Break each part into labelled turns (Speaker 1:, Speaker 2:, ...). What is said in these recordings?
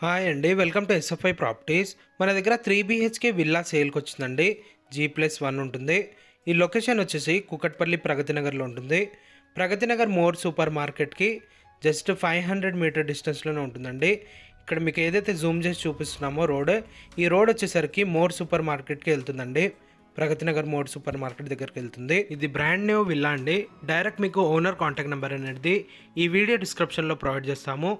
Speaker 1: Hi అండి, welcome to SFI properties. మన దగ్గర 3 BHK విల్లా సేల్కి వచ్చిందండి. G+1 ఉంటుంది. ఈ లొకేషన్ వచ్చేసి కూకట్పల్లి ప్రగతి నగర్లో ఉంటుంది. ప్రగతి నగర్ మోర్ సూపర్ మార్కెట్కి జస్ట్ 500 మీటర్ డిస్టెన్స్లోనే ఉంటుందండి. ఇక్కడ మీకు ఏదైతే జూమ్ చేసి చూపిస్తున్నామో ఈ రోడ్ వచ్చేసరికి మోర్ సూపర్ మార్కెట్కి వెళ్తుందండి. Pragathi Nagar more super market దగ్గరికి వెళ్తుంది. ఇది బ్రాండ్ న్యూ విల్లా అండి. డైరెక్ట్ మీకు ఓనర్ కాంటాక్ట్ నెంబర్ అనేది ఈ వీడియో డిస్క్రిప్షన్లో ప్రొవైడ్ చేస్తాము.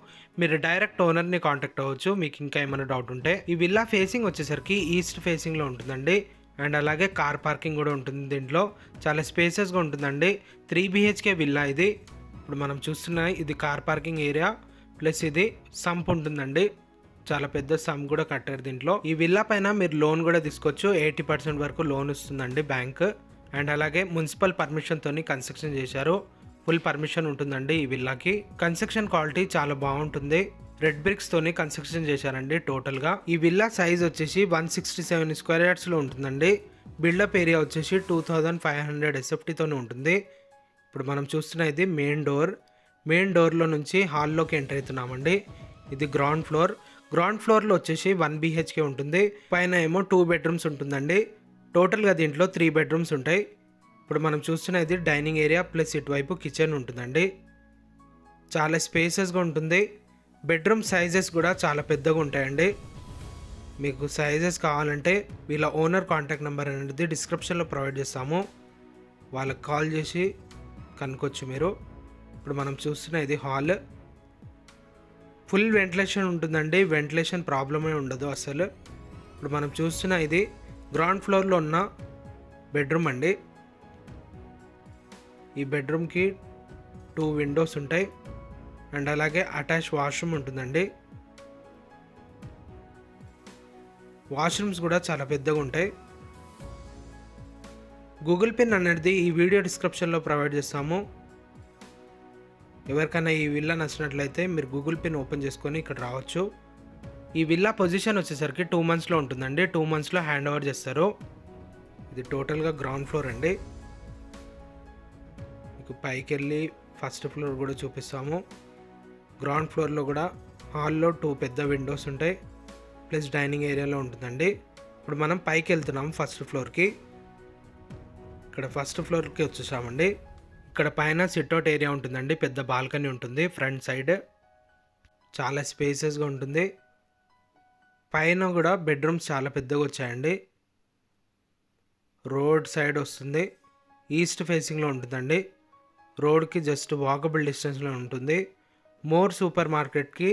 Speaker 1: మీరు డైరెక్ట్ ఓనర్ని కాంటాక్ట్ అవ్వచ్చు మీకు ఇంకా ఏమైనా డౌట్ ఉంటే. ఈ విల్లా ఫేసింగ్ వచ్చేసరికి ఈస్ట్ ఫేసింగ్లో ఉంటుందండి. అండ్ అలాగే కార్ పార్కింగ్ కూడా ఉంటుంది. దీంట్లో చాలా స్పేసెస్గా ఉంటుందండి. 3 BHK విల్లా ఇది. ఇప్పుడు మనం చూస్తున్న ఇది కార్ పార్కింగ్ ఏరియా ప్లస్ ఇది సంప్ ఉంటుందండి. చాలా పెద్ద సమ్ కూడా కట్టారు దీంట్లో. ఈ విల్లా పైన మీరు లోన్ కూడా తీసుకోవచ్చు. 80% వరకు లోన్ వస్తుందండి బ్యాంక్. అండ్ అలాగే మున్సిపల్ పర్మిషన్ తోని కన్స్ట్రక్షన్ చేశారు. ఫుల్ పర్మిషన్ ఉంటుందండి ఈ విల్లాకి. కన్స్ట్రక్షన్ క్వాలిటీ చాలా బాగుంటుంది. రెడ్ బ్రిక్స్ తోని కన్స్ట్రక్షన్ చేశారండి టోటల్ గా. ఈ విల్లా సైజ్ వచ్చేసి 167 స్క్వేర్ యార్డ్స్ లో ఉంటుందండి. బిల్డప్ ఏరియా వచ్చేసి 2500 SFT తోనే ఉంటుంది. ఇప్పుడు మనం చూస్తున్న ఇది మెయిన్ డోర్ లో నుంచి హాల్లోకి ఎంటర్ అవుతున్నామండి. ఇది గ్రౌండ్ ఫ్లోర్లో వచ్చేసి 1 BHK ఉంటుంది. పైన ఏమో 2 బెడ్రూమ్స్ ఉంటుందండి. టోటల్గా దీంట్లో 3 బెడ్రూమ్స్ ఉంటాయి. ఇప్పుడు మనం చూస్తున్న ఇది డైనింగ్ ఏరియా ప్లస్ ఇటువైపు కిచెన్ ఉంటుందండి. చాలా స్పేసెస్గా ఉంటుంది. బెడ్రూమ్ సైజెస్ కూడా చాలా పెద్దగా ఉంటాయండి. మీకు సైజెస్ కావాలంటే వీళ్ళ ఓనర్ కాంటాక్ట్ నెంబర్ అనేది డిస్క్రిప్షన్లో ప్రొవైడ్ చేస్తాము. వాళ్ళకి కాల్ చేసి కనుక్కోవచ్చు మీరు. ఇప్పుడు మనం చూస్తున్న ఇది హాల్. ఫుల్ వెంటిలేషన్ ఉంటుందండి. వెంటిలేషన్ ప్రాబ్లమే ఉండదు అసలు. ఇప్పుడు మనం చూస్తున్న ఇది గ్రౌండ్ ఫ్లోర్లో ఉన్న బెడ్రూమ్ అండి. ఈ బెడ్రూమ్కి 2 విండోస్ ఉంటాయి. అండ్ అలాగే అటాచ్ వాష్రూమ్ ఉంటుందండి. వాష్రూమ్స్ కూడా చాలా పెద్దగా ఉంటాయి. గూగుల్ పిన్ అనేది ఈ వీడియో డిస్క్రిప్షన్లో ప్రొవైడ్ చేస్తాము. ఎవరికైనా ఈ విల్లా నచ్చినట్లయితే మీరు గూగుల్ పిన్ ఓపెన్ చేసుకొని ఇక్కడ రావచ్చు. ఈ విల్లా పొజిషన్ వచ్చేసరికి 2 monthsలో ఉంటుందండి. 2 monthsలో హ్యాండ్ ఓవర్ చేస్తారు. ఇది టోటల్గా గ్రౌండ్ ఫ్లోర్ అండి. మీకు పైకి వెళ్ళి ఫస్ట్ ఫ్లోర్ కూడా చూపిస్తాము. గ్రౌండ్ ఫ్లోర్లో కూడా హాల్లో 2 పెద్ద విండోస్ ఉంటాయి ప్లస్ డైనింగ్ ఏరియాలో ఉంటుందండి. ఇప్పుడు మనం పైకి వెళ్తున్నాము ఫస్ట్ ఫ్లోర్కి. ఇక్కడ ఫస్ట్ ఫ్లోర్కి వచ్చేసామండి. ఇక్కడ పైన సిట్అవుట్ ఏరియా ఉంటుందండి. పెద్ద బాల్కనీ ఉంటుంది ఫ్రంట్ సైడ్. చాలా స్పేసెస్గా ఉంటుంది. పైన కూడా బెడ్రూమ్స్ చాలా పెద్దగా వచ్చాయండి. రోడ్ సైడ్ వస్తుంది. ఈస్ట్ ఫేసింగ్లో ఉంటుందండి. రోడ్కి జస్ట్ వాకబుల్ డిస్టెన్స్లో ఉంటుంది. మోర్ సూపర్ మార్కెట్కి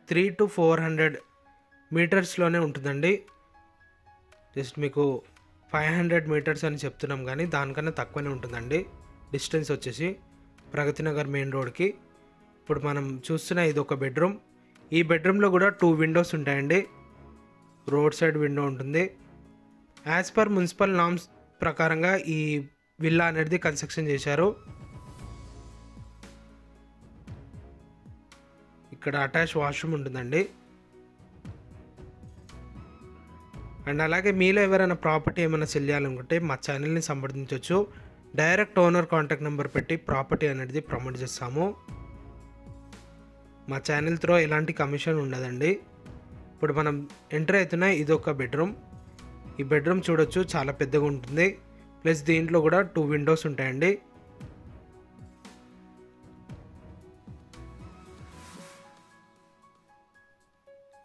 Speaker 1: 300 to 400 మీటర్స్లోనే ఉంటుందండి. జస్ట్ మీకు 500 మీటర్స్ అని చెప్తున్నాం కానీ దానికన్నా తక్కువనే ఉంటుందండి డిస్టెన్స్ వచ్చేసి ప్రగతి నగర్ మెయిన్ రోడ్కి. ఇప్పుడు మనం చూస్తున్న ఇది ఒక బెడ్రూమ్. ఈ బెడ్రూమ్లో కూడా 2 విండోస్ ఉంటాయండి. రోడ్ సైడ్ విండో ఉంటుంది. యాజ్ పర్ మున్సిపల్ నామ్స్ ప్రకారంగా ఈ విల్లా అనేది కన్స్ట్రక్షన్ చేశారు. ఇక్కడ అటాచ్ వాష్రూమ్ ఉంటుందండి. అండ్ అలాగే మీలో ఎవరైనా ప్రాపర్టీ ఏమైనా సెల్ చేయాలనుకుంటే మా ఛానల్ని సంప్రదించవచ్చు. డైరెక్ట్ ఓనర్ కాంటాక్ట్ నెంబర్ పెట్టి ప్రాపర్టీ అనేది ప్రమోట్ చేస్తాము. మా ఛానల్ త్రో ఎలాంటి కమిషన్ ఉండదండి. ఇప్పుడు మనం ఎంటర్ అవుతున్న ఇది ఒక బెడ్రూమ్. ఈ బెడ్రూమ్ చూడొచ్చు చాలా పెద్దగా ఉంటుంది. ప్లస్ దీంట్లో కూడా 2 విండోస్ ఉంటాయండి.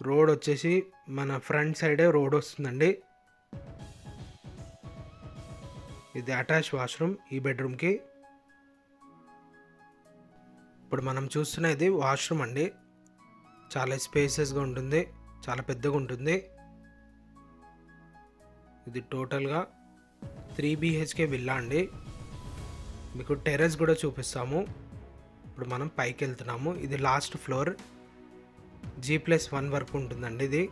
Speaker 1: రోడ్ వచ్చేసి మన ఫ్రంట్ సైడే రోడ్ వస్తుందండి. ఇది అటాచ్ వాష్రూమ్ ఈ బెడ్రూమ్కి. ఇప్పుడు మనం చూస్తున్నది వాష్రూమ్ అండి. చాలా స్పేసెస్గా ఉంటుంది. చాలా పెద్దగా ఉంటుంది. ఇది టోటల్గా 3 BHK విల్లా అండి. మీకు టెర్రస్ కూడా చూపిస్తాము. ఇప్పుడు మనం పైకి వెళ్తున్నాము. ఇది లాస్ట్ ఫ్లోర్. G+1 వరకు ఉంటుందండి. ఇది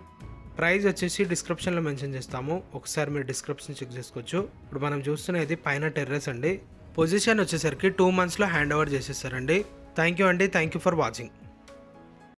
Speaker 1: ప్రైస్ వచ్చేసి డిస్క్రిప్షన్లో మెన్షన్ చేస్తాము. ఒకసారి మీరు డిస్క్రిప్షన్ చెక్ చేసుకోవచ్చు. ఇప్పుడు మనం చూస్తున్నది పైన టెర్రస్ అండి. పొజిషన్ వచ్చేసరికి 2 monthsలో హ్యాండ్ ఓవర్ చేసేస్తారండి. థ్యాంక్ యూ అండి. Thank you for watching.